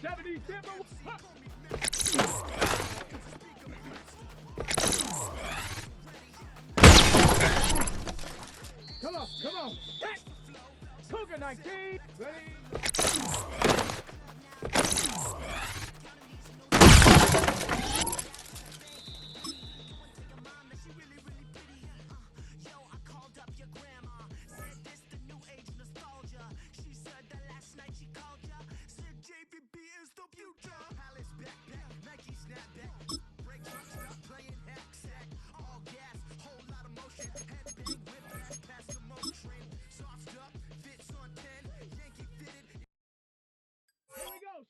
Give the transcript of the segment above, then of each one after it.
70 Timber. Come on, come on. Hit. Cougar 19. Ready.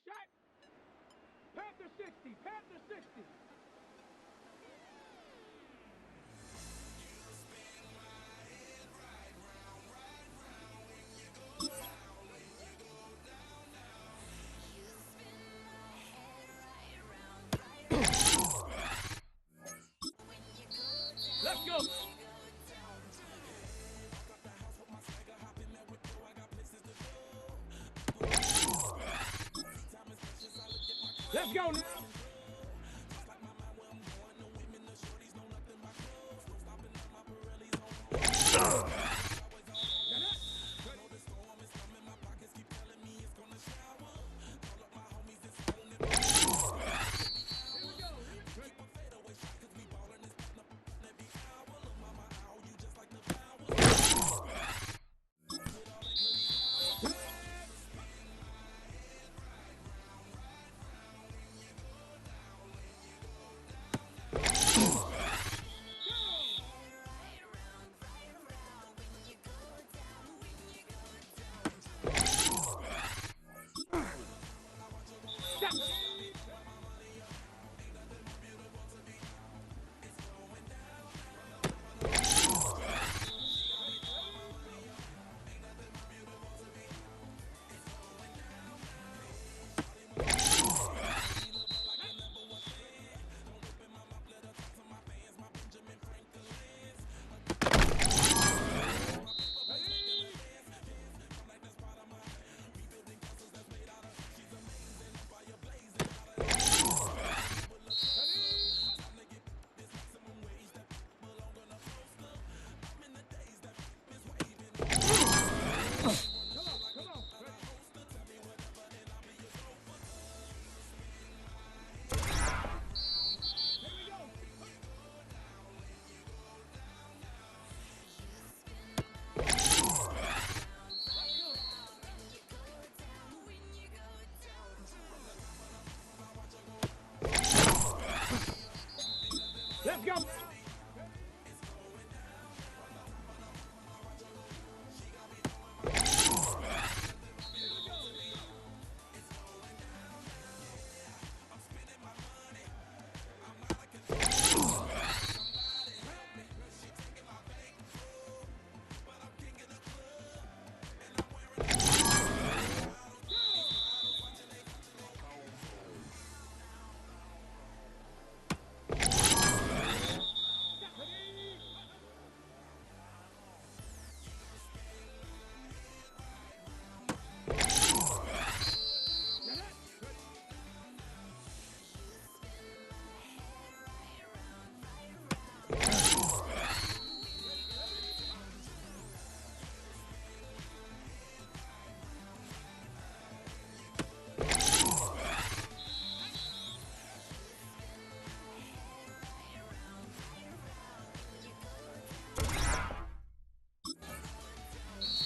Shot. Panther 60. Panther 60. Let's go. Let's go now. Let's go.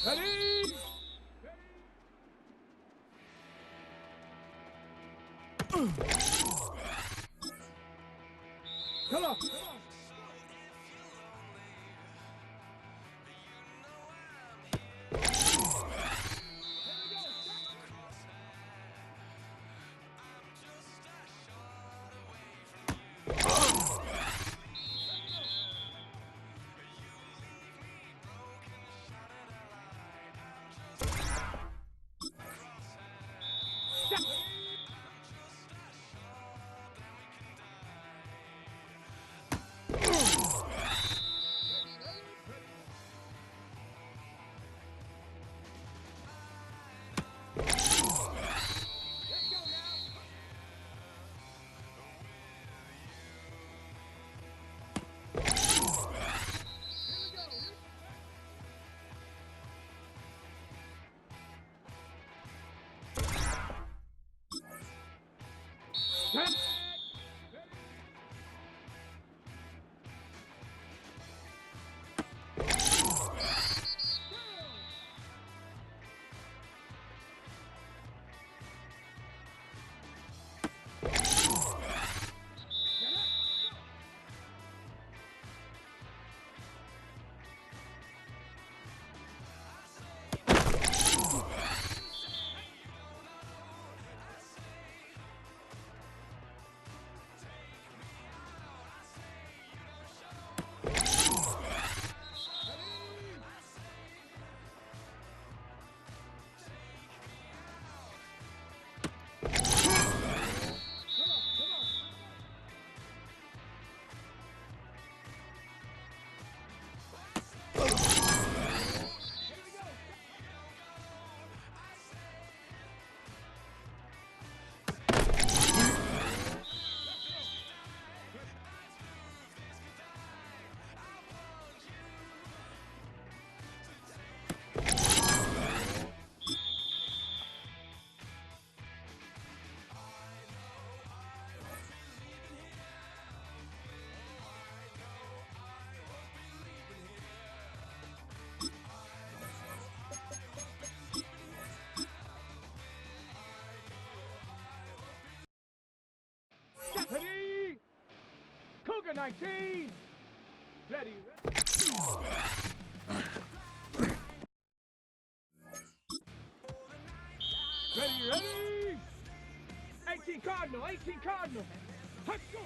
Ready? Come on. 19. Ready. Ready. 18 Cardinal. 18 Cardinal. Let's go.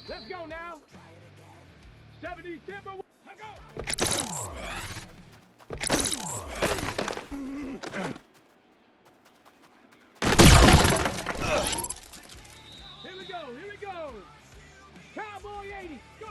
Let's go now. 70 Timber. Let's go. Here we go. Here we go. Cowboy 80. Go.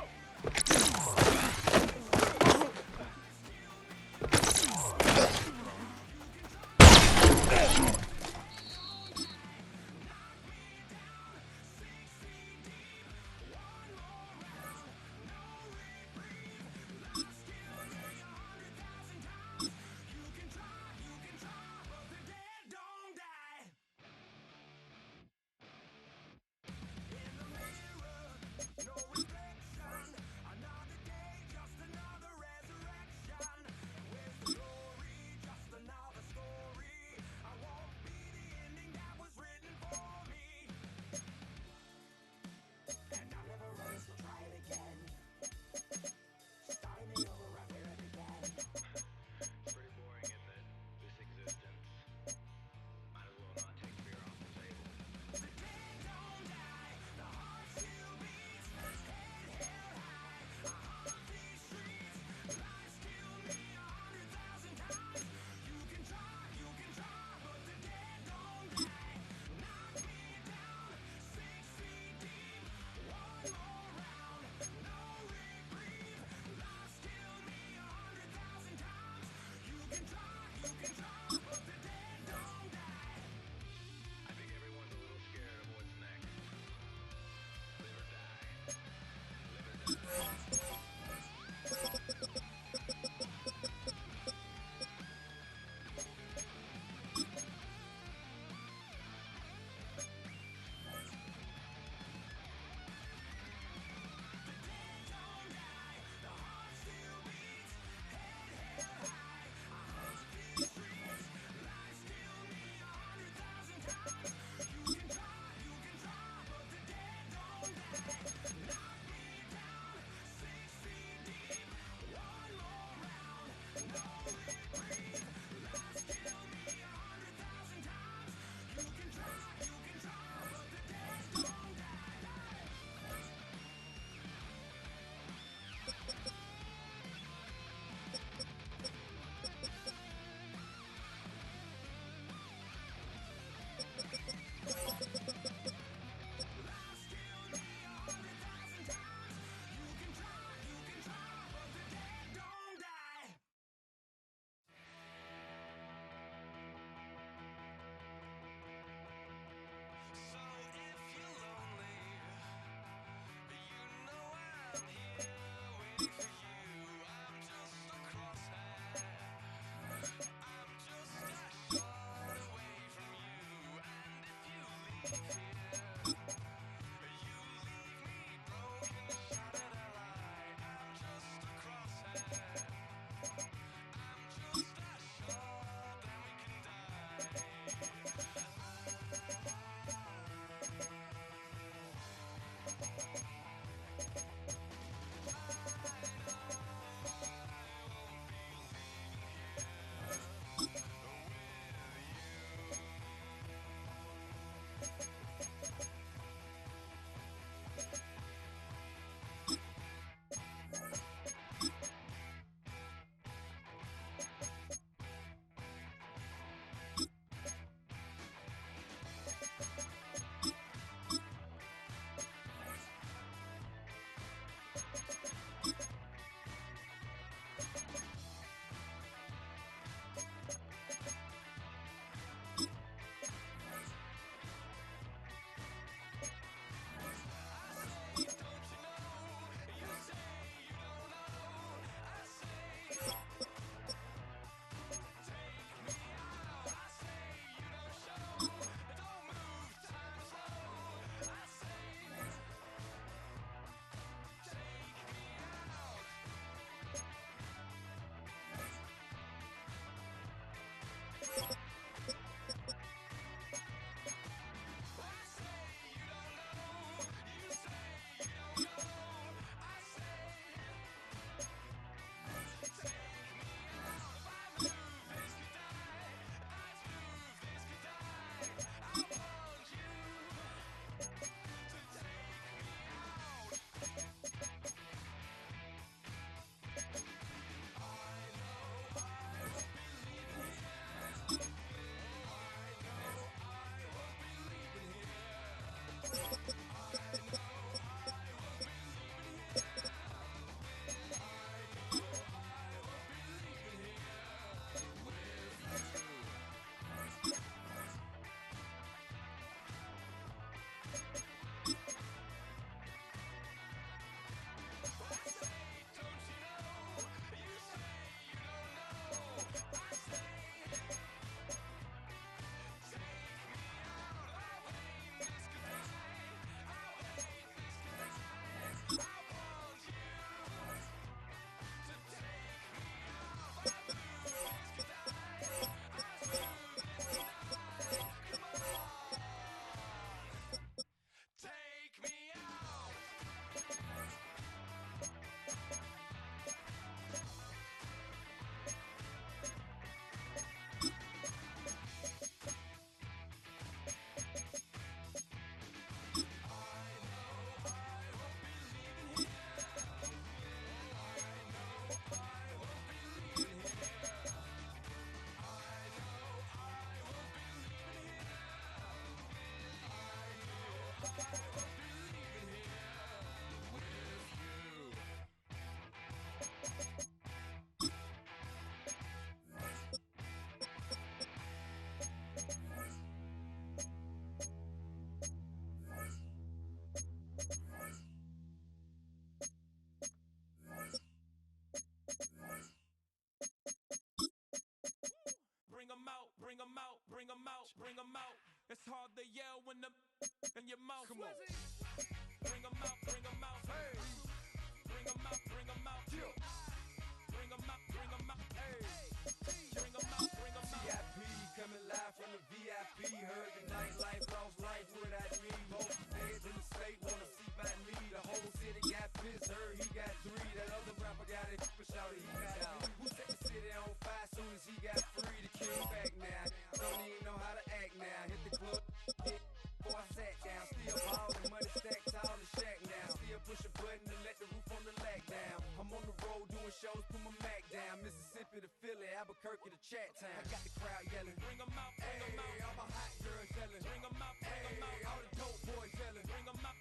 road doing shows, put my Mac down. Mississippi to Philly, Albuquerque to Chat Town. I got the crowd yelling, bring 'em out, bring 'em out. All my hot girls yelling, bring 'em out, bring 'em out. All the dope boys yelling, bring 'em out.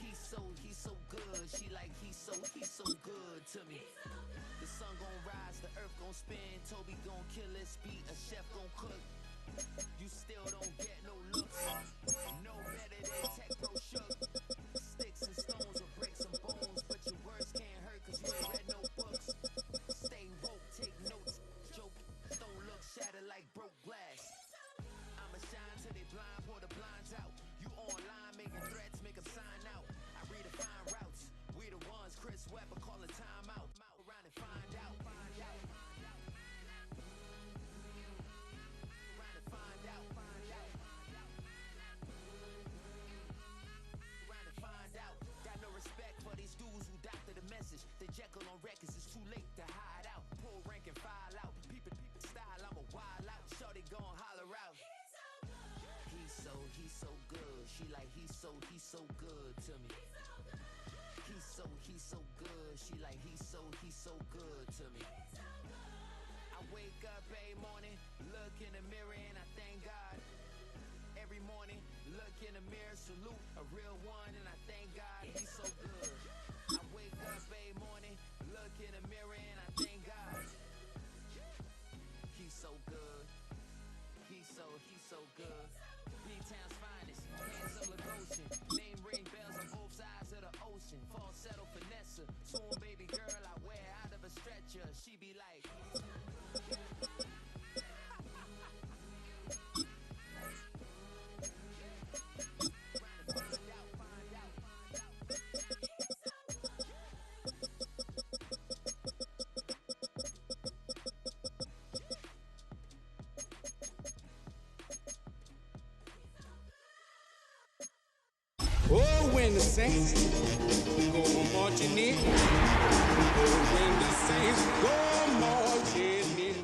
He's so good. She like he's so good to me. The sun gon' rise, the earth gon' spin. Toby gon' kill this beat, a chef gon' cook. You still don't get no looks. No better than Tech Pro Shook. Sticks and stones will break some bones, but your words can't hurt cause you ain't read no books. Stay woke, take notes, joke. Don't look shattered like broke glass. I'ma shine till they blind, pour the blinds out. You online making threats, make them sign out. I redefine routes. We the ones, Chris Webber calling time out. Around and find out. Got no respect for these dudes who doctor the message. The Jekyll on records, it's too late to hide out. Pull rank and file out. Peep style, I'm a wild out. Shorty gon' holler out. He's so good. She like he's so good to me. He's so good. She like he's so good to me. I wake up every morning, look in the mirror and I thank God. Every morning, look in the mirror, salute a real one and I thank God he's so good. I wake up every morning, look in the mirror and I thank God. He's so good. He's so good. B-Town's finest, handsome Lagosian. Name ring bells on both sides of the ocean. Falsetto finesse, soon baby girl I wear out of a stretcher. She be like. Oh, when the saints go marching in. Oh, when the saints go marching in.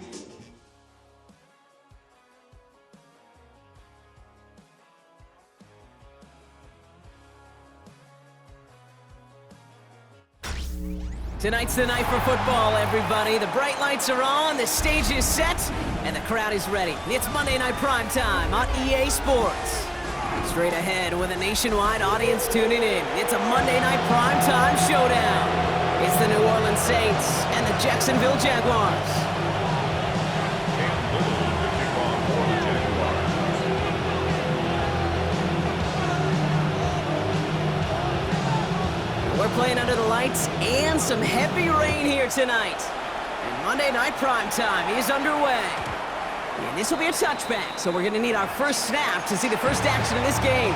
Tonight's the night for football, everybody. The bright lights are on, the stage is set, and the crowd is ready. It's Monday Night Primetime on EA Sports. Straight ahead with a nationwide audience tuning in. It's a Monday Night Primetime showdown. It's the New Orleans Saints and the Jacksonville Jaguars. We're playing under the lights and some heavy rain here tonight. And Monday Night Primetime is underway. And this will be a touchback, so we're going to need our first snap to see the first action of this game.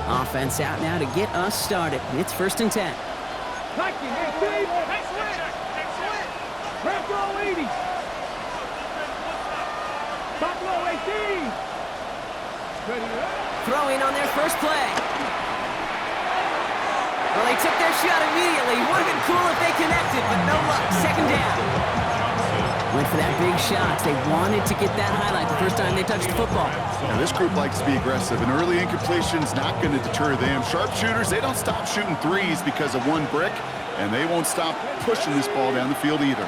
Offense out now to get us started. It's 1st and 10. Nike, 18. Red goal 80. Top low 18. Ready up. Throwing on their first play. Well, they took their shot immediately. Would have been cool if they connected, but no luck. 2nd down. Went for that big shot. They wanted to get that highlight the first time they touched the football. Now, this group likes to be aggressive, and early incompletion's not going to deter them. Sharpshooters, they don't stop shooting threes because of one brick, and they won't stop pushing this ball down the field either.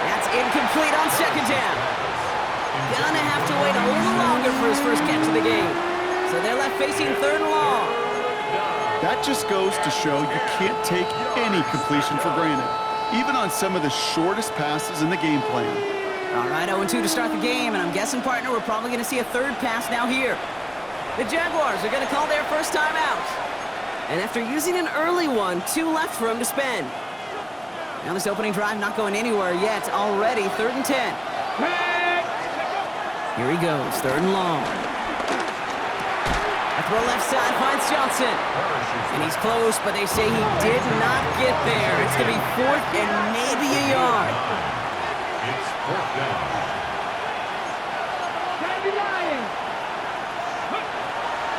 That's incomplete on 2nd down. Gonna have to wait a little longer for his first catch of the game. So they're left facing 3rd and long. That just goes to show you can't take any completion for granted, even on some of the shortest passes in the game plan. All right, 0-2 to start the game, and I'm guessing, partner, we're probably going to see a 3rd pass now here. The Jaguars are going to call their first time out. And after using an early one, 2 left for him to spend. Now this opening drive not going anywhere yet. Already 3rd and 10. Here he goes, 3rd and long. A throw left side finds Johnson. And he's close, but they say he did not get there. It's going to be 4th and maybe a yard. It's 4th down.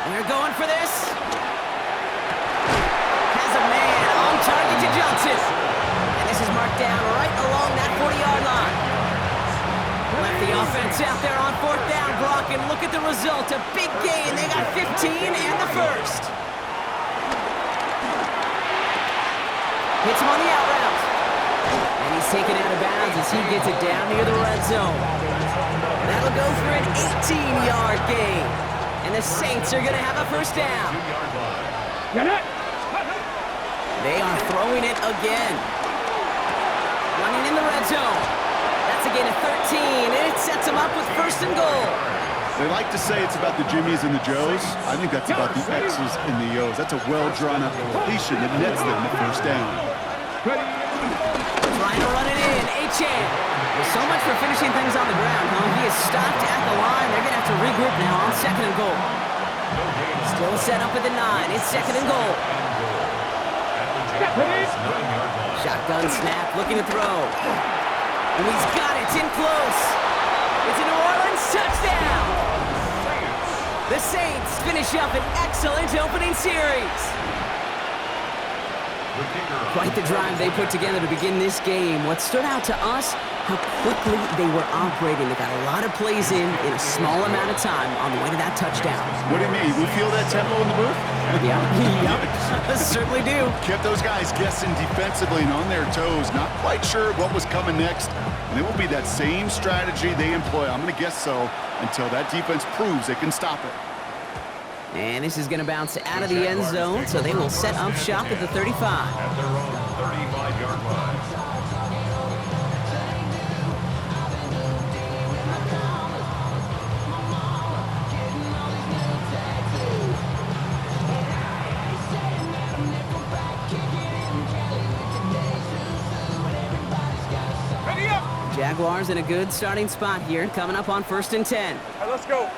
And they're going for this. Has a man on target to Johnson. And this is marked down right along that 15-yard line. Left the offense out there on 4th down, Brock, and look at the result. A big gain. They got 15 and the first. Hits him on the out route. And he's taken out of bounds as he gets it down near the red zone. That'll go for an 18-yard gain. And the Saints are going to have a first down. They are throwing it again. Running in the red zone. That's a gain of 13, and it sets them up with first and goal. They like to say it's about the Jimmies and the Joes. I think that's about the X's and the O's. That's a well-drawn-up completion that nets them the first down. Trying to run it in, Achane. Well, so much for finishing things on the ground, huh? He is stopped at the line. They're going to have to regroup now on 2nd and goal. Still set up at the 9. It's 2nd and goal. Shotgun snap, looking to throw. And he's got it, it's in close. It's a New Orleans touchdown. The Saints finish up an excellent opening series. Quite the drive they put together to begin this game. What stood out to us, how quickly they were operating. They got a lot of plays in a small amount of time on the way to that touchdown. What do you mean? We feel that tempo in the booth? Yeah, certainly do. Kept those guys guessing defensively and on their toes, not quite sure what was coming next. And it will be that same strategy they employ, I'm going to guess so, until that defense proves they can stop it. And this is going to bounce out of the end zone, so they will set up shop at the 35. At their own 35-yard line. Jaguars in a good starting spot here, coming up on 1st and 10. All right, let's go.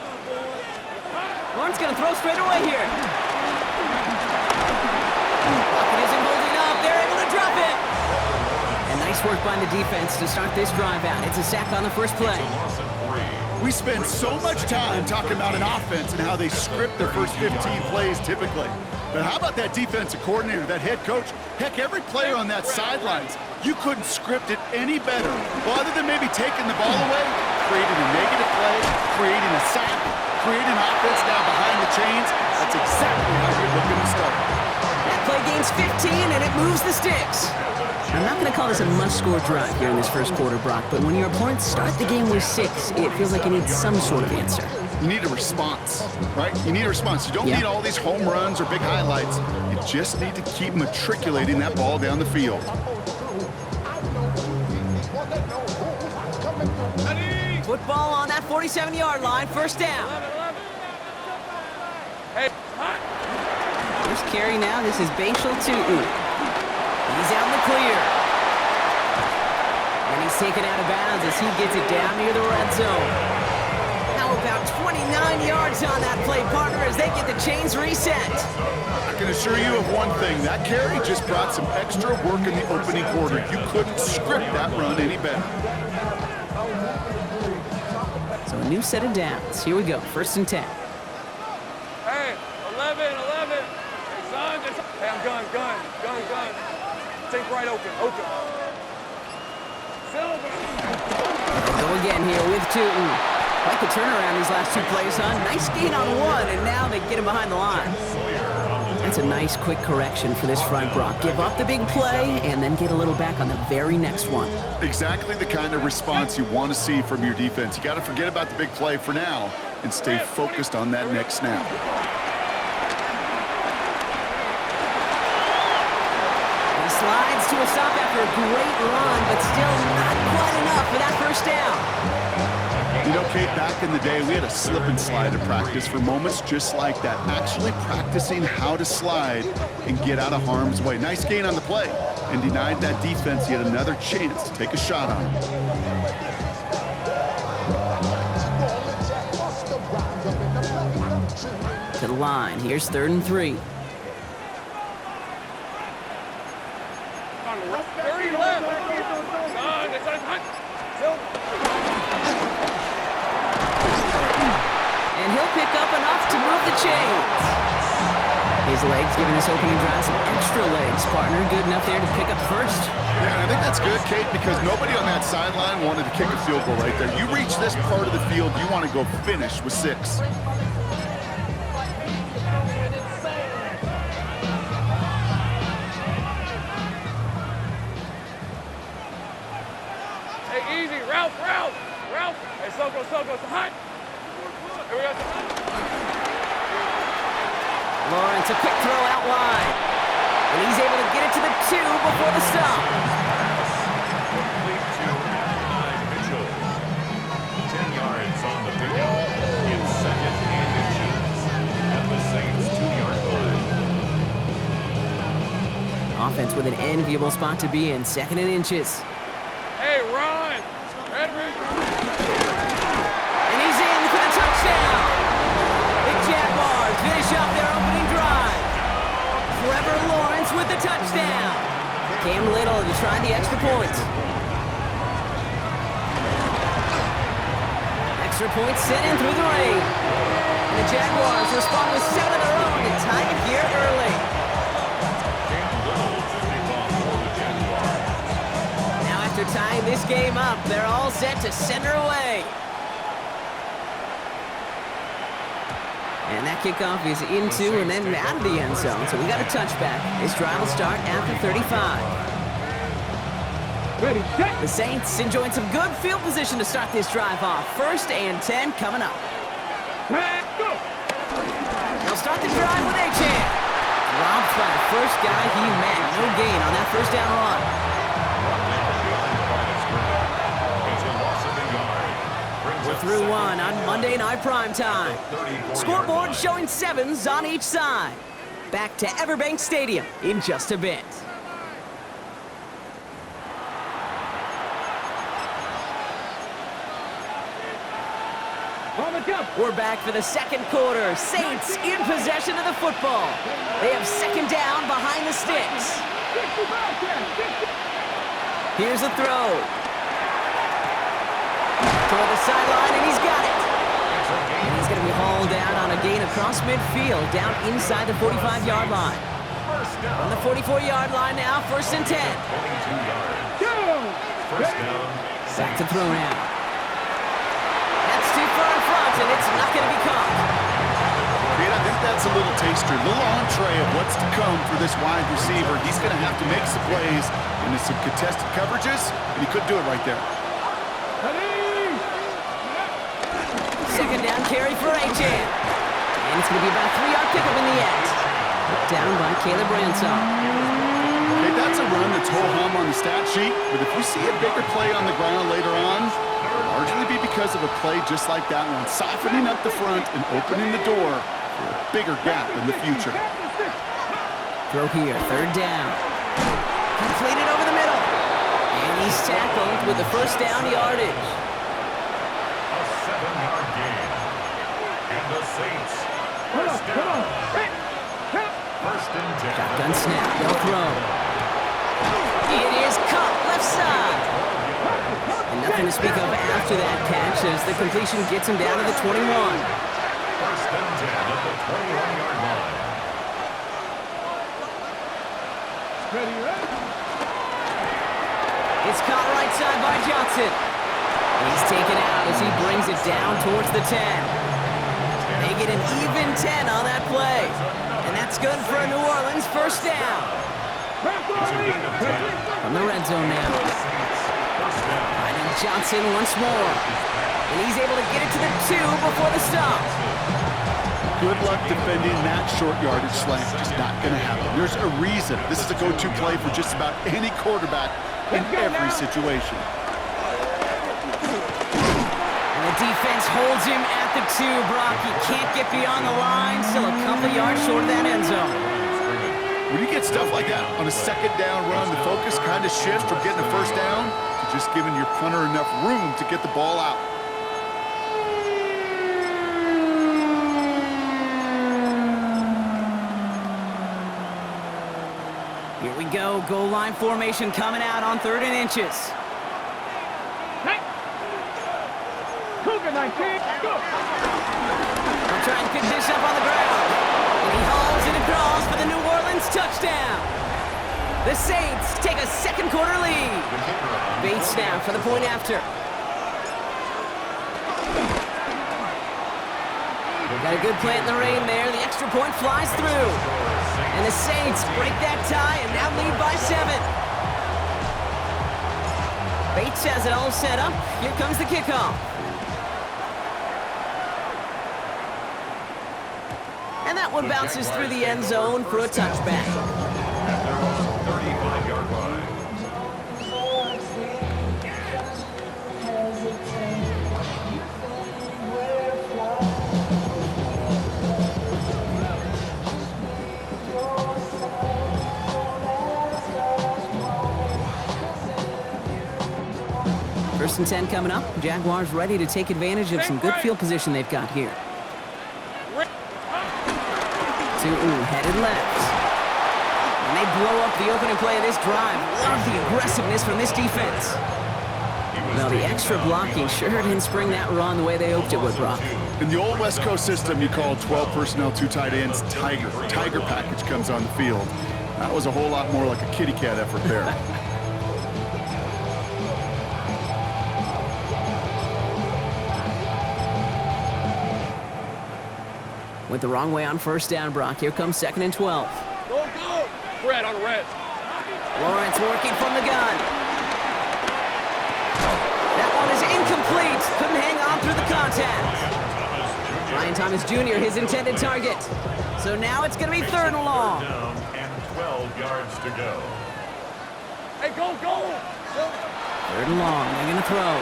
Lawrence going to throw straight away here. Pocket isn't holding up. They're able to drop it. And nice work by the defense to start this drive out. It's a sack on the first play. We spend so much time talking about an offense and how they script their first 15 plays typically. But how about that defensive coordinator, that head coach? Heck, every player on that sidelines, you couldn't script it any better. Well, other than maybe taking the ball away, creating a negative play, creating a sack, creating offense now behind the chains. That's exactly how you're looking to start. That play gains 15, and it moves the sticks. I'm not going to call this a must-score drive here in this first quarter, Brock, but when your opponents start the game with 6, it feels like you need some sort of answer. You need a response, right? You need a response. You don't need all these home runs or big highlights. You just need to keep matriculating that ball down the field. Football on that 47-yard line, first down. Hey, First carry now, this is Bashal Tutu. He's out in the clear. And he's taken out of bounds as he gets it down near the red zone. How about 29 yards on that play, partner, as they get the chains reset. I can assure you of one thing. That carry just brought some extra work in the opening quarter. You couldn't script that run any better. So a new set of downs. Here we go, 1st and 10. hey, 11. Hey, son, just... Hey, I'm gun. Take right open. Silver. Go again here with Tutu. Quite the turnaround these last 2 plays, huh? Nice gain on 1, and now they get him behind the line. That's a nice quick correction for this front, Brock. Give up the big play, and then get a little back on the very next one. Exactly the kind of response you want to see from your defense. You got to forget about the big play for now and stay focused on that next snap. He slides to a stop after a great run, but still not quite enough for that first down. You know, Kate, back in the day, we had a slip and slide in practice for moments just like that. Actually practicing how to slide and get out of harm's way. Nice gain on the play, and denied that defense yet another chance to take a shot on him. To the line. Here's 3rd and 3. 30 left. Son, it's on Silver. And he'll pick up enough to move the chains. His legs giving this opening drive some extra legs, partner. Good enough there to pick up first. Yeah, and I think that's good, Kate, because nobody on that sideline wanted to kick a field goal right there. You reach this part of the field, you want to go finish with 6. Hey, easy. Ralph. Hey, Soko, it's hot. Here we go. Lawrence, a quick throw out wide. And he's able to get it to the 2 before the stop. Complete to Mitchell. 10 yards on the pickup. In 2nd and inches. At the Saints' 2-yard line. Offense with an enviable spot to be in, 2nd and inches. Hey, Ron. Edwin. And he's in for the touchdown. The Jaguars finish up their opening drive. Trevor Lawrence with the touchdown. Cam Little to try the extra point. Extra point sent in through the rain. And the Jaguars respond with 7 of their own to tie it here early. Now after tying this game up, they're all set to send her away. And that kickoff is into and then out of the end zone. So we got a touchback. This drive will start after 35. Ready, set. The Saints enjoying some good field position to start this drive off. 1st and 10 coming up. Go. They'll start the drive with A-Chan. Robbed by the first guy he met. No gain on that first down run. We're through one on Monday Night Primetime. Scoreboard showing 7s on each side. Back to Everbank Stadium in just a bit. We're back for the 2nd quarter. Saints in possession of the football. They have 2nd down behind the sticks. Here's a throw. Toward the sideline, and he's got it. And he's going to be hauled down on a gain across midfield, down inside the 45-yard line. On the 44-yard line now, 1st and 10. 22 yards. First down. Back to throw now. That's too far in front, and it's not going to be caught. Kate, I think that's a little taster, a little entree of what's to come for this wide receiver. He's going to have to make some plays into some contested coverages, and he couldn't do it right there. 2nd down carry for A-Chan. And it's going to be about a 3-yard pickup in the end. Down by Caleb Ransom. Okay, that's a run that's ho-hum on the stat sheet, but if you see a bigger play on the ground later on, it'll largely be because of a play just like that one, softening up the front and opening the door for a bigger gap in the future. Throw here, 3rd down. Completed over the middle. And he's tackled with the first down yardage. A 7-yard gain. And the Saints. First down. First and 10. Shotgun snap, they'll throw. It is caught left side. And nothing to speak of after that catch as the completion gets him down to the 21. First and 10 at the 21-yard line. Ready. It's caught right side by Johnson. He's taken out as he brings it down towards the 10. They get an even 10 on that play. And that's good for a New Orleans first down. From the red zone now. Finding Johnson once more. And he's able to get it to the 2 before the stop. Good luck defending that short yardage slant. Just not going to happen. There's a reason. This is a go-to play for just about any quarterback in every situation. And the defense holds him at the 2, Brock. He can't get beyond the line. Still a couple yards short of that end zone. When you get stuff like that on a 2nd down run, the focus kind of shifts from getting a first down to just giving your punter enough room to get the ball out. Here we go. Goal line formation coming out on 3rd and inches. Cougar 19, go! They'll try and pick this up on the ground. And he hauls it throws for the New Orleans touchdown. The Saints take a second quarter lead. Bates now for the point after. Got a good play in the rain there. The extra point flies through. And the Saints break that tie and now lead by 7. Bates has it all set up. Here comes the kickoff. And that one bounces through the end zone for a touchback. At their own 35-yard line. First and 10 coming up. Jaguars ready to take advantage of some good field position they've got here. Headed left. And they blow up the opening play of this drive. Love the aggressiveness from this defense. Well, the extra blocking sure didn't spring that run the way they hoped it would, Brock. In the old West Coast system, you call 12 personnel, 2 tight ends, Tiger. Tiger package comes on the field. That was a whole lot more like a kitty cat effort there. Went the wrong way on first down, Brock. Here comes 2nd and 12. Go! Red on red. Lawrence working from the gun. That one is incomplete. Couldn't hang on through the contact. Ryan Thomas Jr., his intended target. So now it's going to be 3rd and long. Down and 12 yards to go. Hey, go! 3rd and long. They're going to throw.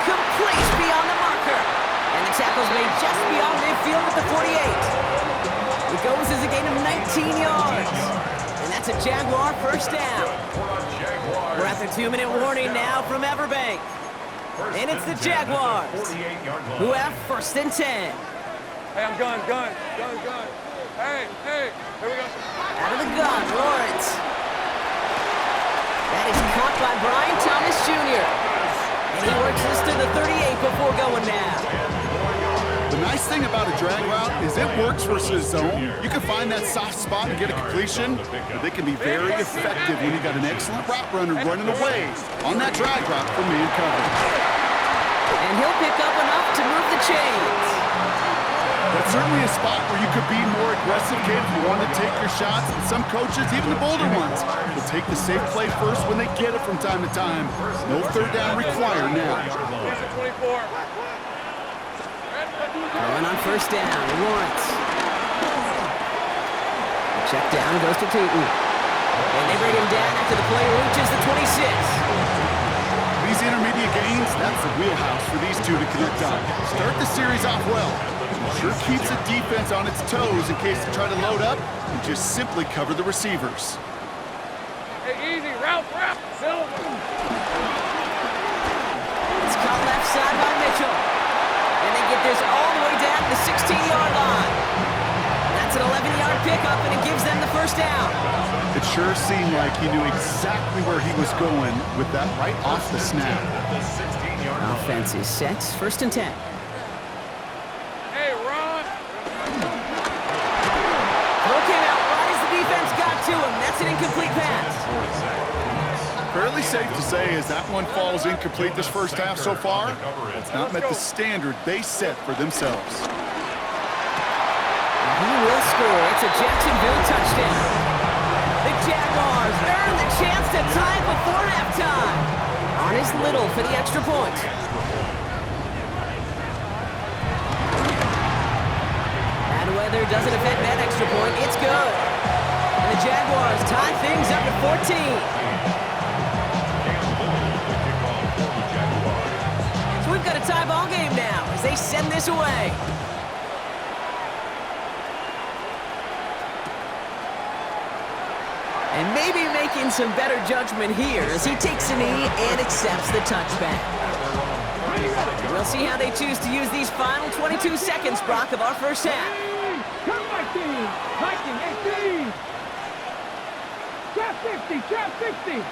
Complete beyond the marker. And the tackle's made just beyond midfield at the 48. It goes as a gain of 19 yards. And that's a Jaguar first down. We're at the 2-minute warning now from Everbank. And it's the Jaguars who have 1st and 10. Hey, I'm gun. Hey, here we go. Out of the gun, Lawrence. That is caught by Brian Thomas Jr. And he works this to the 38 before going now. The nice thing about a drag route is it works versus zone. You can find that soft spot and get a completion, but they can be very effective when you got an excellent route runner running away on that drag route from man coverage. And he'll pick up enough to move the chains. That's certainly a spot where you could be more aggressive, kid, if you want to take your shots. And some coaches, even the bolder ones, will take the safe play first when they get it from time to time. No 3rd down required now. Here's the 24. Going on first down, Lawrence. Check down goes to Tootin. And they bring him down after the play reaches the 26. These intermediate gains, that's the wheelhouse for these two to connect on. Start the series off well. It sure keeps the defense on its toes in case they try to load up and just simply cover the receivers. Hey, easy, route. Silver. It's caught left side by Mitchell. And they get this all the way down to the 16-yard line. That's an 11-yard pickup, and it gives them the first down. It sure seemed like he knew exactly where he was going with that right off the snap. Offense is set. 1st and 10. Hey, Ron. Throw came out right as the defense got to him. That's an incomplete pass. Fairly safe to say as that one falls incomplete this first half so far, it's not met the standard they set for themselves. He will score. It's a Jacksonville touchdown. The Jaguars earn the chance to tie it before halftime. On his Little for the extra point. Bad weather doesn't affect that extra point. It's good. And the Jaguars tie things up at 14. So we've got a tie ball game now as they send this away. And maybe making some better judgment here as he takes a knee and accepts the touchback. We'll see how they choose to use these final 22 seconds, Brock, of our first half. Come Viking! Viking 18! Trap 50! Trap 50!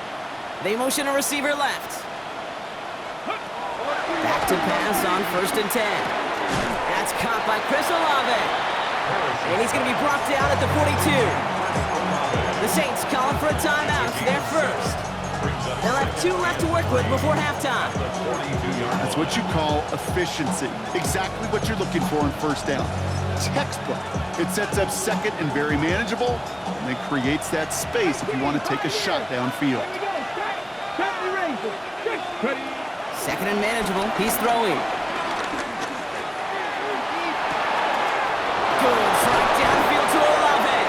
They motion a receiver left. Back to pass on 1st and 10. That's caught by Chris Olave. And he's going to be brought down at the 42. The Saints calling for a timeout. They're first. They'll have 2 left to work with before halftime. That's what you call efficiency. Exactly what you're looking for on first down. Textbook. It sets up second and very manageable, and then creates that space if you want to take a shot downfield. Second and manageable. He's throwing. Good strike downfield to Olave.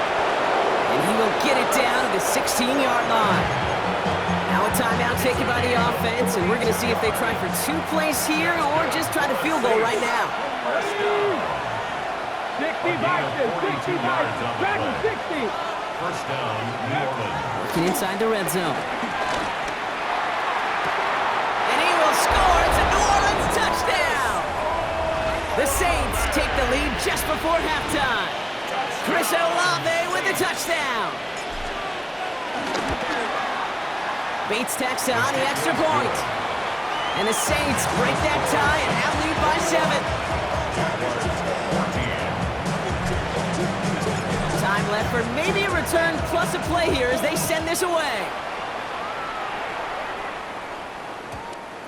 And he will get it down to the 16-yard line. Now a timeout taken by the offense, and we're going to see if they try for 2 plays here or just try to field goal right now. 60 yards on the play. 60. First down, New Orleans. Working inside the red zone. And he will score. It's a New Orleans touchdown. The Saints take the lead just before halftime. Chris Olave with the touchdown. Bates tacks on the extra point. And the Saints break that tie and now lead by 7. Time left for maybe a return plus a play here as they send this away.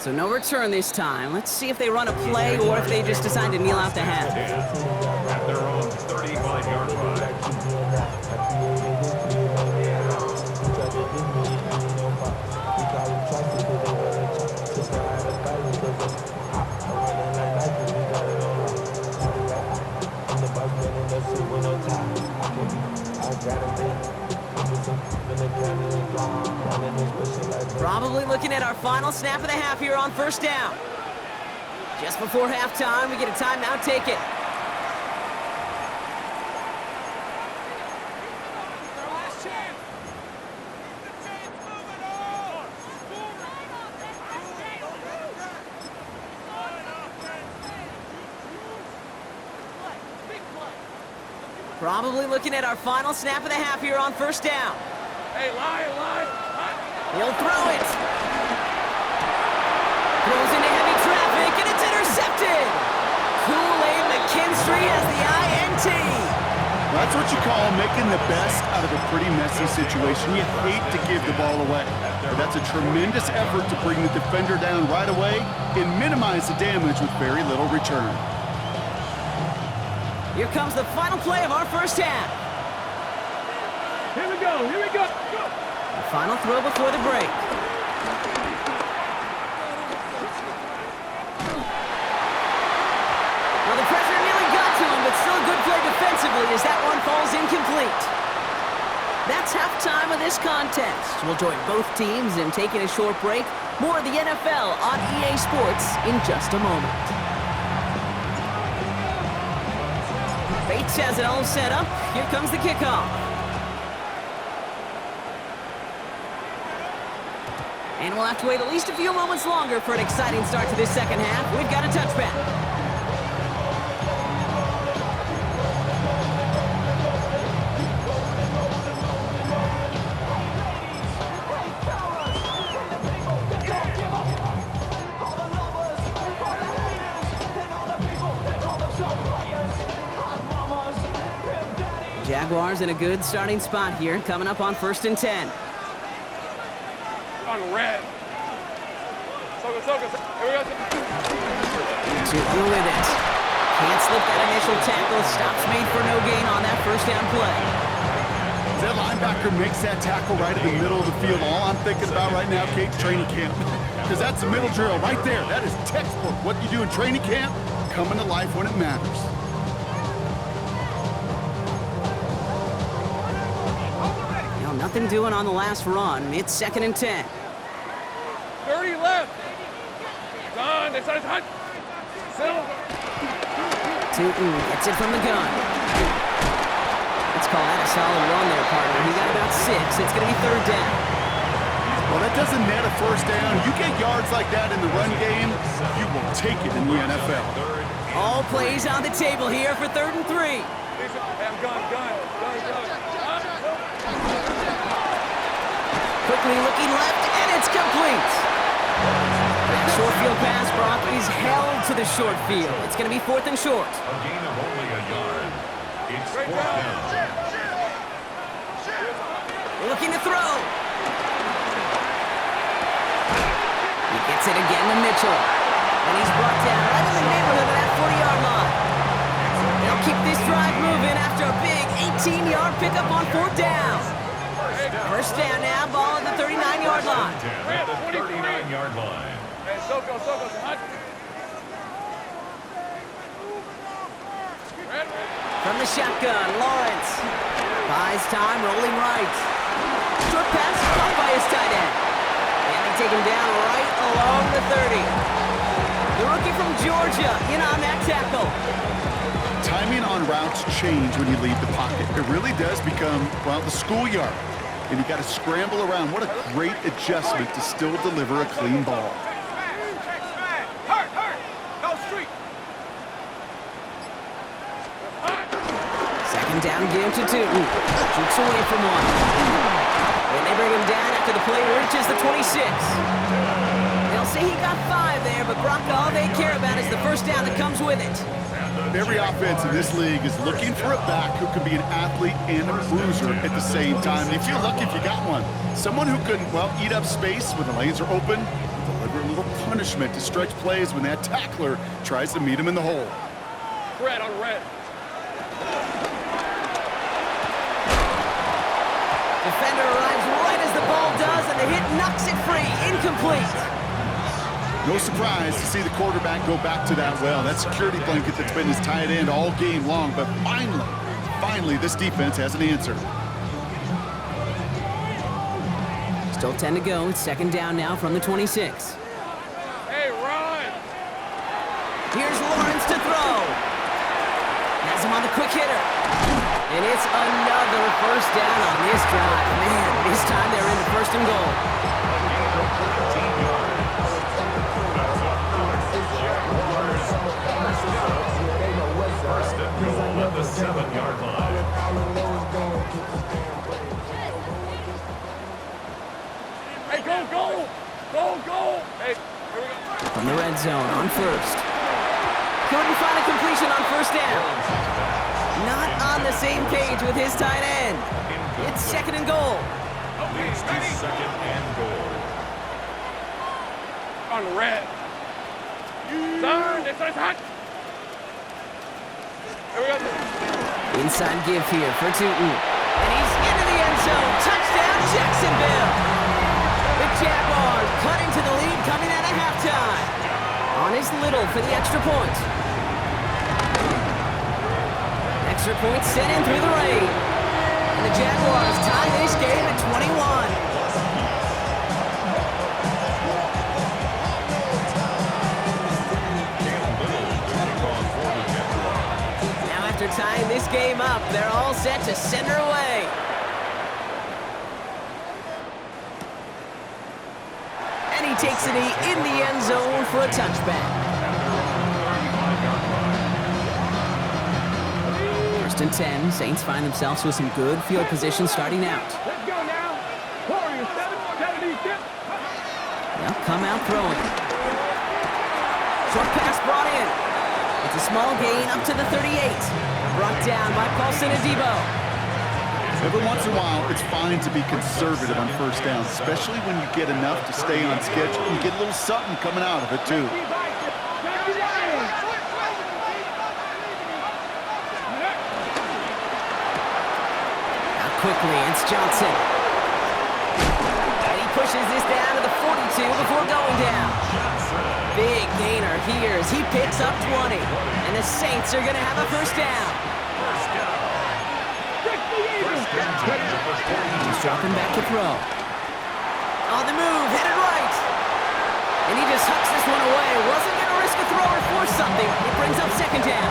So no return this time. Let's see if they run a play or if they just decide to kneel out the half. At their own 35-yard line. Probably looking at our final snap of the half here on first down. Just before halftime, we get a timeout taken. Probably looking at our final snap of the half here on first down. Hey, lie. He'll throw it. Throws into heavy traffic, and it's intercepted. Kool-Aid McKinstry has the INT. That's what you call making the best out of a pretty messy situation. You hate to give the ball away, but that's a tremendous effort to bring the defender down right away and minimize the damage with very little return. Here comes the final play of our first half. Here we go. The final throw before the break. Well, the pressure nearly got to him, but still a good play defensively as that one falls incomplete. That's halftime of this contest. We'll join both teams in taking a short break. More of the NFL on EA Sports in just a moment. Bates has it all set up. Here comes the kickoff. And we'll have to wait at least a few moments longer for an exciting start to this second half. We've got a touchback. Jaguars in a good starting spot here, coming up on 1st and 10. On red. Here we go. Shooting with it. Can't slip that initial tackle. Stops made for no gain on that first down play. That linebacker makes that tackle right in the middle of the field. All I'm thinking about right now, Kate, training camp. Because that's the middle drill right there. That is textbook. What you do in training camp, coming to life when it matters. Nothing doing on the last run. It's 2nd and 10. 30 left. Done. They started hunt. Tootin gets it from the gun. Let's call that a solid run there, partner. He got about 6. It's going to be 3rd down. Well, that doesn't net a first down. You get yards like that in the run game, you will take it in the NFL. All plays on the table here for 3rd and 3. Gun. Quickly looking left, and it's complete. That short field pass, Brock, is held to the short field. It's going to be 4th and short. A gain of only a yard. It's fourth down. Looking to throw. He gets it again to Mitchell. And he's brought down right in the neighborhood of that 40-yard line. They'll keep this drive moving after a big 18-yard pickup on fourth down. First down now, ball at the 39-yard line. At the 39-yard line. Hey, Soko, hunt. From the shotgun, Lawrence. Buys time, rolling right. Short pass caught by his tight end. And they take him down right along the 30. The rookie from Georgia in on that tackle. Timing on routes change when you leave the pocket. It really does become, well, the schoolyard. And you got to scramble around. What a great adjustment to still deliver a clean ball. Second down, give to Tootin. Shoots away from one. And they bring him down after the play reaches the 26. They'll say he got 5 there, but Brock, all they care about is the first down that comes with it. Every offense in this league is looking for a back who can be an athlete and a bruiser at the same time. And you feel lucky if you got one. Someone who can, well, eat up space when the lanes are open, deliver a little punishment to stretch plays when that tackler tries to meet him in the hole. Red on red. Defender arrives right as the ball does, and the hit knocks it free. Incomplete. No surprise to see the quarterback go back to that well. That security blanket that's been his tight end all game long. But finally, this defense has an answer. Still 10 to go. It's second down now from the 26. Hey, run! Here's Lawrence to throw. Has him on the quick hitter. And it's another first down on this drive. Man, this time they're in the first and goal. First and goal at the 7-yard line. Hey, go! Hey, here we go. From the red zone on first. Couldn't find a completion on first down. Not on the same page with his tight end. It's second and goal. Leads to second and goal. On red. Turn, it's hot. Here we go. Inside give here for Tootin. And he's into the end zone. Touchdown, Jacksonville. The Jaguars cut into the lead coming out of halftime. On his Little for the extra point. Extra point sent in through the rain. And the Jaguars tie this game at 21. After tying this game up, they're all set to send her away. And he takes it in the end zone for a touchback. First and 10, Saints find themselves with some good field position starting out. Let's go now. Warriors 76. They'll come out throwing. Short pass brought in. It's a small gain up to the 38. Brought down by Paulson Adebo. Every once in a while, it's fine to be conservative on first down, especially when you get enough to stay on schedule and get a little something coming out of it, too. Now quickly, it's Johnson. And he pushes this down to the 42 before going down. Big gainer here as he picks up 20. And the Saints are going to have a first down. He's dropping back to throw. On the move, headed right. And he just hucks this one away. Wasn't going to risk a throw or force something. It brings up second down.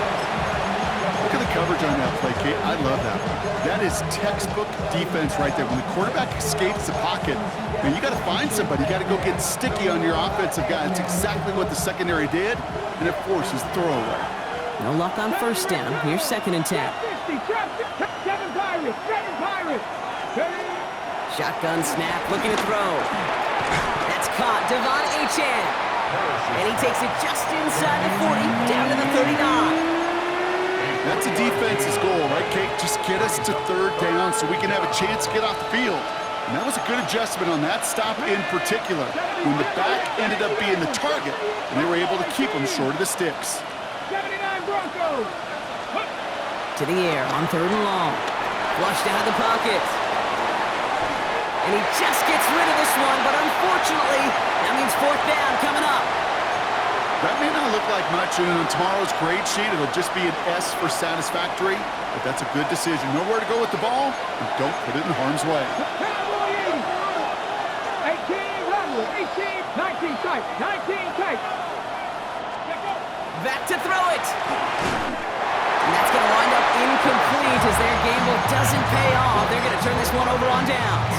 Look at the coverage on that play, Kate. I love that. That is textbook defense right there. When the quarterback escapes the pocket, man, you got to find somebody. You got to go get sticky on your offensive guy. It's exactly what the secondary did, and it forces the throwaway. No luck on first down. Here's second and 10. Seven Pirates. Shotgun snap, looking to throw. That's caught. Devon Achane. And he takes it just inside the 40, down to the 39. That's a defense's goal, right, Kate? Just get us to third down so we can have a chance to get off the field. And that was a good adjustment on that stop in particular, when the back ended up being the target, and they were able to keep them short of the sticks. 79 Broncos. To the air on 3rd and long. Flushed out of the pocket. And he just gets rid of this one, but unfortunately, that means 4th down coming up. That may not look like much, and on tomorrow's grade sheet, it'll just be an S for satisfactory, but that's a good decision. Know where to go with the ball, and don't put it in harm's way. 18 Redwood, 18, 19 tight, 19 tight. Back to throw it. And that's going to wind up incomplete as their gamble doesn't pay off. They're going to turn this one over on downs.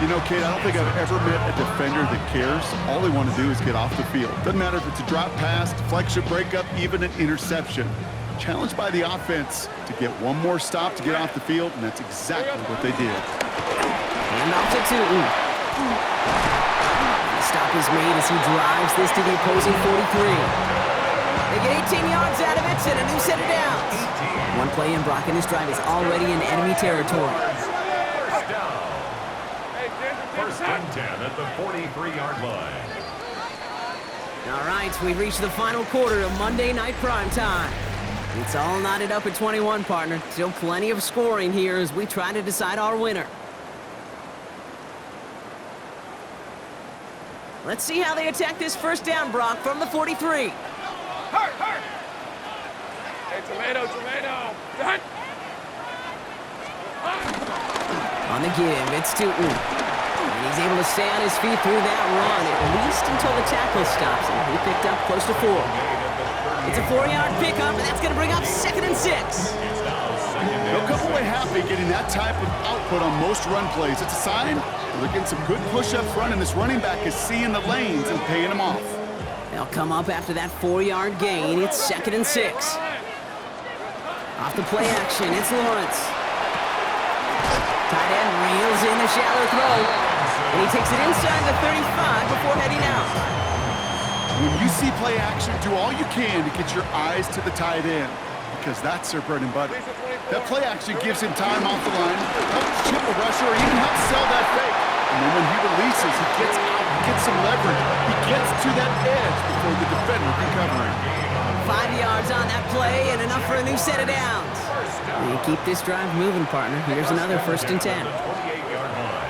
You know, Kate, I don't think I've ever met a defender that cares. All they want to do is get off the field. Doesn't matter if it's a drop pass, deflection, breakup, even an interception. Challenged by the offense to get one more stop to get off the field, and that's exactly what they did. And off to Tootin. The stop is made as he drives this to the opposing 43. They get 18 yards out of it and a new set of downs. One play in, Brock, and this drive is already in enemy territory. First and 10 at the 43-yard line. All right, we've reached the final quarter of Monday Night Primetime. It's all knotted up at 21, partner. Still plenty of scoring here as we try to decide our winner. Let's see how they attack this first down, Brock, from the 43. Hurt. Hey, tomato. Hurt. On the give, it's Tootin. And he's able to stay on his feet through that run, at least until the tackle stops him. He picked up close to 4. It's a 4-yard pickup, and that's going to bring up 2nd and 6. They'll come away happy getting that type of output on most run plays. It's a sign they're getting some good push up front, and this running back is seeing the lanes and paying them off. They'll come up after that 4-yard gain. It's 2nd and 6. Off the play action, it's Lawrence. Tight end reels in a shallow throw, and he takes it inside the 35 before heading out. When you see play action, do all you can to get your eyes to the tight end, because that's their bread and butter. That play action gives him time off the line, helps chip a rusher, or even helps sell that fake. And then when he releases, he gets out, he gets some leverage. He gets to that edge before the defender can cover him. 5 yards on that play and enough for a new set of downs. You keep this drive moving, partner. Here's another 1st and 10.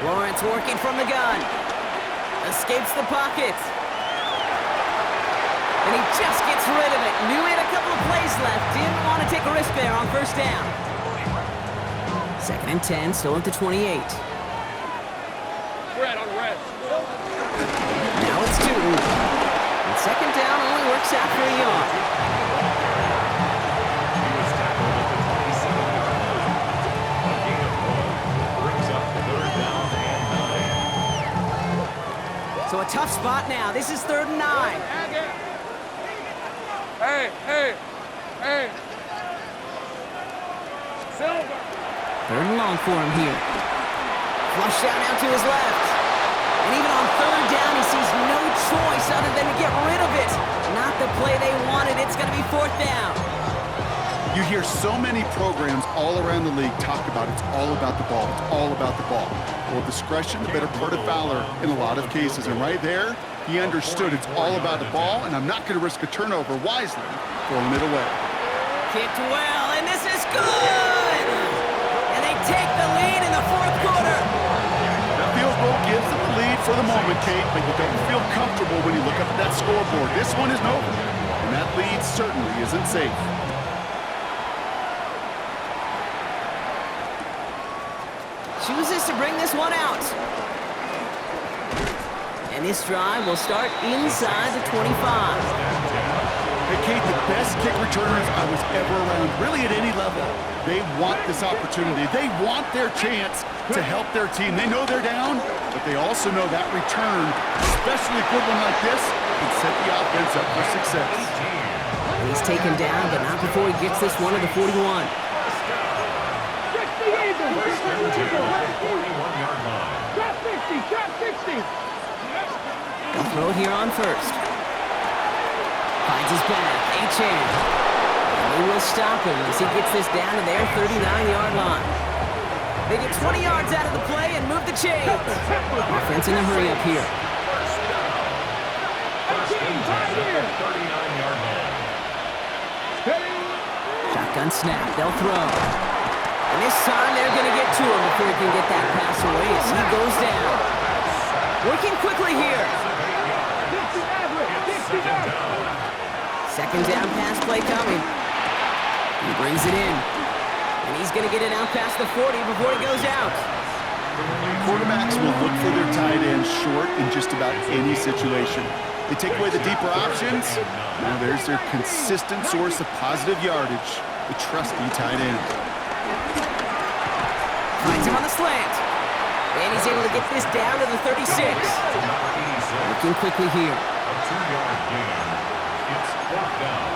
Lawrence working from the gun. Escapes the pocket. And he just gets rid of it. Knew he had a couple of plays left. Didn't want to take a risk there on 1st down. 2nd and 10, still at the 28. Red on red. Now it's Tootin. And 2nd down only works out for a yard. He was tackled at the 27-yard line. A gain of 1 brings up 3rd down and 9. So a tough spot now. This is 3rd and 9. Hey. Silver. 3rd and long for him here. Flush out now to his left. And even on 3rd down, he sees no choice other than to get rid of it. Not the play they wanted. It's going to be 4th down. You hear so many programs all around the league talk about it's all about the ball. It's all about the ball. Well, discretion, the better part of valor in a lot of cases. And right there, he understood it's all about the ball, and I'm not going to risk a turnover wisely, throwing it away. Kicked well, and this is good! And they take the lead in the 4th quarter. That field goal gives them the lead for the moment, Kate, but you don't feel comfortable when you look up at that scoreboard. This one isn't over, and that lead certainly isn't safe. Chooses to bring this one out. And this drive will start inside the 25. Hey, Kate, the best kick returners I was ever around, really at any level, they want this opportunity. They want their chance to help their team. They know they're down, but they also know that return, especially a good one like this, can set the offense up for success. And he's taken down, but not before he gets this one to the 41. First and 10 at the 41-yard line. Drop 60. They'll throw it here on 1st. Finds his back. Achane. They will stop him as he gets this down to their 39-yard line. They get 20 yards out of the play and move the chains. Offense in a hurry up here. 39-yard line. Shotgun snap. They'll throw. And this time they're going to get to him before he can get that pass away as he goes down. Working quickly here. Second down pass play coming. He brings it in. And he's going to get it out past the 40 before he goes out. Quarterbacks will look for their tight end short in just about any situation. They take away the deeper options. Now there's their consistent source of positive yardage, the trusty tight end. Finds him on the slant. And he's able to get this down to the 36. Looking quickly here. A 2-yard gain. It's 4th down.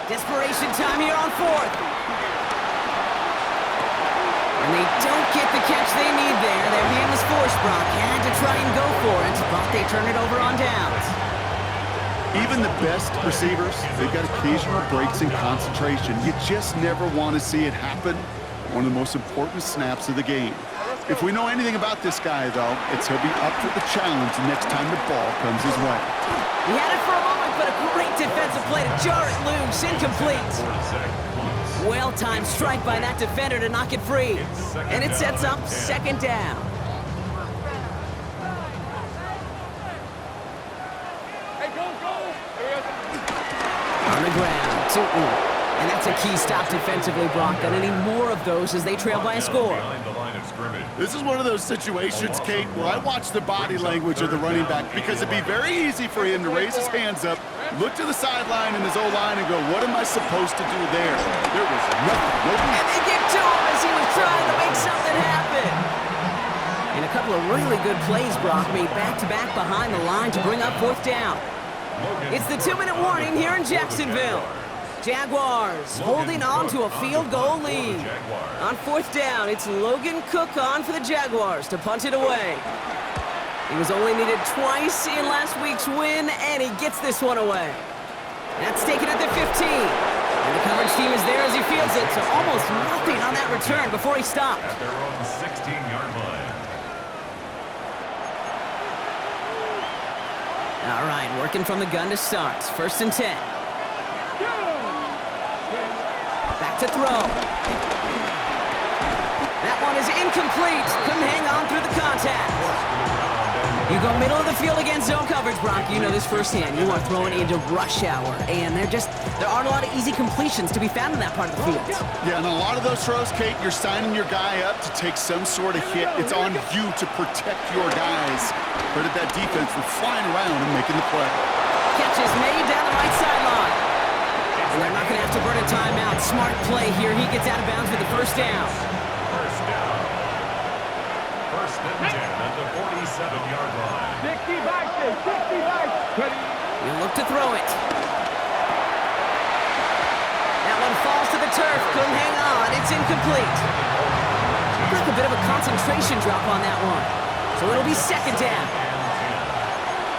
Desperation time here on 4th. And they don't get the catch they need there. Their hand was forced, Brock. Had to try and go for it, but they turn it over on downs. Even the best receivers, they've got occasional breaks in concentration. You just never want to see it happen. One of the most important snaps of the game. If we know anything about this guy, though, it's he'll be up for the challenge the next time the ball comes his way. He had it for a moment, but a great defensive play to jar it loose. Incomplete. Well-timed strike by that defender to knock it free. And it sets up 2nd down. Hey, go, go! On the ground. And that's a key stop defensively, Brock. And any more of those as they trail by a score. Behind the line of scrimmage. This is one of those situations, Kate, where I watch the body language of the running back because it'd be very easy for him to raise his hands up, look to the sideline in his O-line and go, what am I supposed to do there? There was nothing. And they get to him as he was trying to make something happen. And a couple of really good plays, Brock, made back-to-back behind the line to bring up 4th down. It's the 2-minute warning here in Jacksonville. Jaguars holding on to a field goal lead. On 4th down, it's Logan Cook on for the Jaguars to punt it away. He was only needed twice in last week's win, and he gets this one away. That's taken at the 15. And the coverage team is there as he fields it, so almost nothing on that return before he stopped. At their own 16-yard line. All right, working from the gun to start. 1st and 10. Back to throw. That one is incomplete. Couldn't hang on through the contact. You go middle of the field against zone coverage, Brock. You know this firsthand. You are throwing into rush hour, and there aren't a lot of easy completions to be found in that part of the field. Yeah, and a lot of those throws, Kate, you're signing your guy up to take some sort of hit. It's on you to protect your guys. Credit that defense for flying around and making the play. Catch is made down the right sideline. And they're not going to have to burn a timeout. Smart play here. He gets out of bounds with the 1st down. 1st down. 1st and 10 at the 47-yard line. 65. He'll look to throw it. That one falls to the turf. Couldn't hang on. It's incomplete. Like a bit of a concentration drop on that one. So it'll be 2nd down.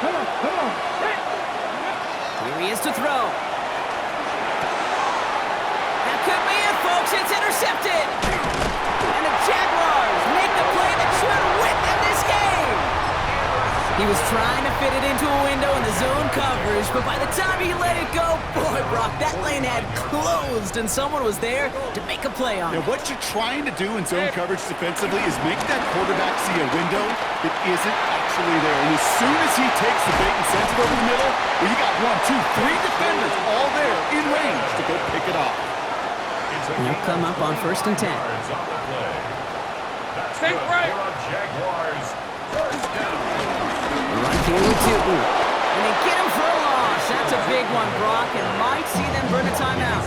Come on. Here he is to throw. That could be it, folks. It's intercepted. And the Jaguars make the play that should win them this game. He was trying to fit it into a window in the zone coverage, but by the time he let it go, boy, Brock, that lane had closed, and someone was there to make a play on it. Now, what you're trying to do in zone coverage defensively is make that quarterback see a window that isn't actually there. And as soon as he takes the bait and sends it over the middle, well, you got 1, 2, 3 defenders all there in range to go pick it off. And he'll come up on 1st and 10. Think right. Jaguars. 1st down. Right here with 2. And they get him for a loss. That's a big one, Brock, and might see them burn a timeout.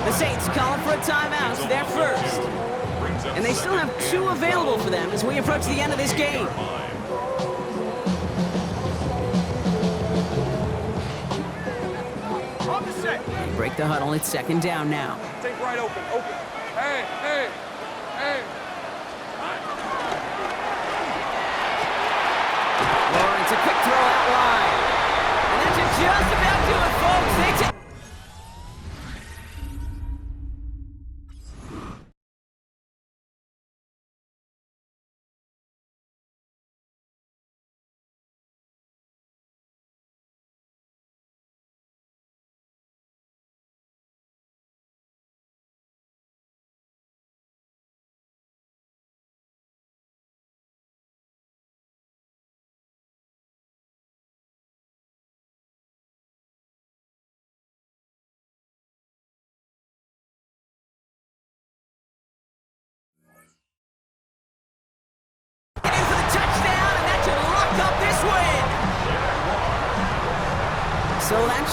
The Saints calling for a timeout. They're first. And they still have 2 available for them as we approach the end of this game. On the set. Break the huddle. It's 2nd down now. Think right, open. Hey. Lawrence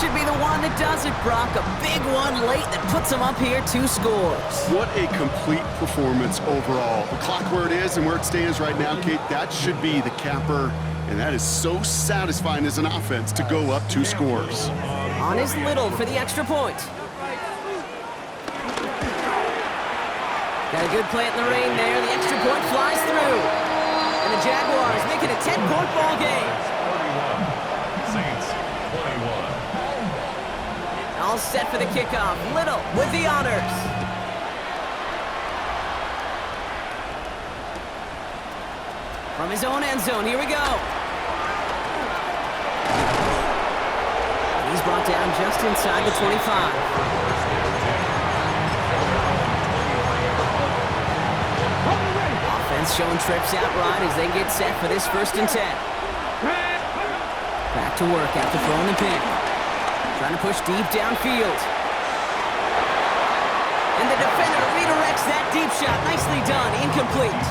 should be the one that does it, Brock. A big one late that puts them up here 2 scores. What a complete performance overall. The clock where it is and where it stands right now, Kate, that should be the capper. And that is so satisfying as an offense to go up 2 scores. On is Little for the extra point. Got a good play in the rain there. The extra point flies through. And the Jaguars make it a 10-point ball game. 31. Saints 21. All set for the kickoff. Little with the honors. From his own end zone, here we go. He's brought down just inside the 25. Offense showing trips out right as they get set for this 1st and 10. Back to work after throwing the pick. Trying to push deep downfield. And the defender redirects that deep shot. Nicely done. Incomplete.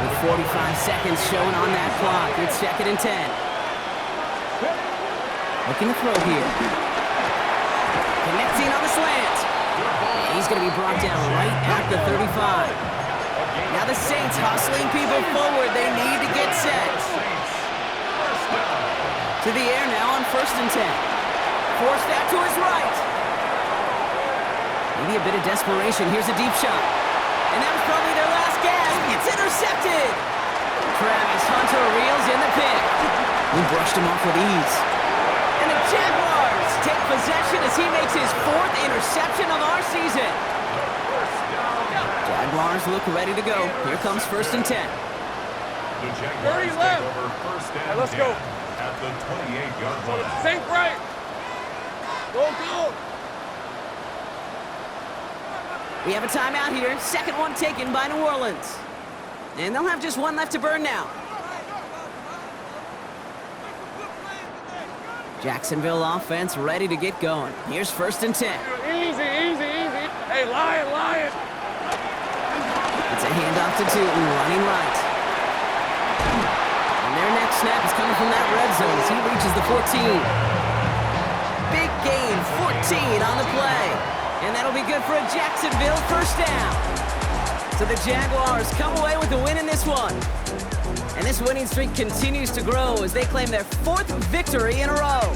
With 45 seconds shown on that clock, it's 2nd and 10. Looking to throw here. Connecting on the slant. And he's going to be brought down right at the 35. Now the Saints hustling people forward. They need to get set. To the air now on 1st and 10. Force that to his right. Maybe a bit of desperation. Here's a deep shot. And that was probably their last gasp. It's intercepted. Travis Hunter reels in the pick. He brushed him off with ease. And the Jaguars take possession as he makes his 4th interception of our season. Jaguars look ready to go. Here comes 1st and 10. The Jaguars take over 1st and 10 let's go. at the 28-yard line. Saint right. Go, go. We have a timeout here. 2nd one taken by New Orleans. And they'll have just 1 left to burn now. Jacksonville offense ready to get going. Here's 1st and 10. Easy, easy, easy. Hey, Lion, Lion. It's a handoff to Tootin, running right. And their next snap is coming from that red zone as he reaches the 14. Big gain, 14 on the play. And that'll be good for a Jacksonville 1st down. So the Jaguars come away with the win in this one. And this winning streak continues to grow as they claim their 4th victory in a row.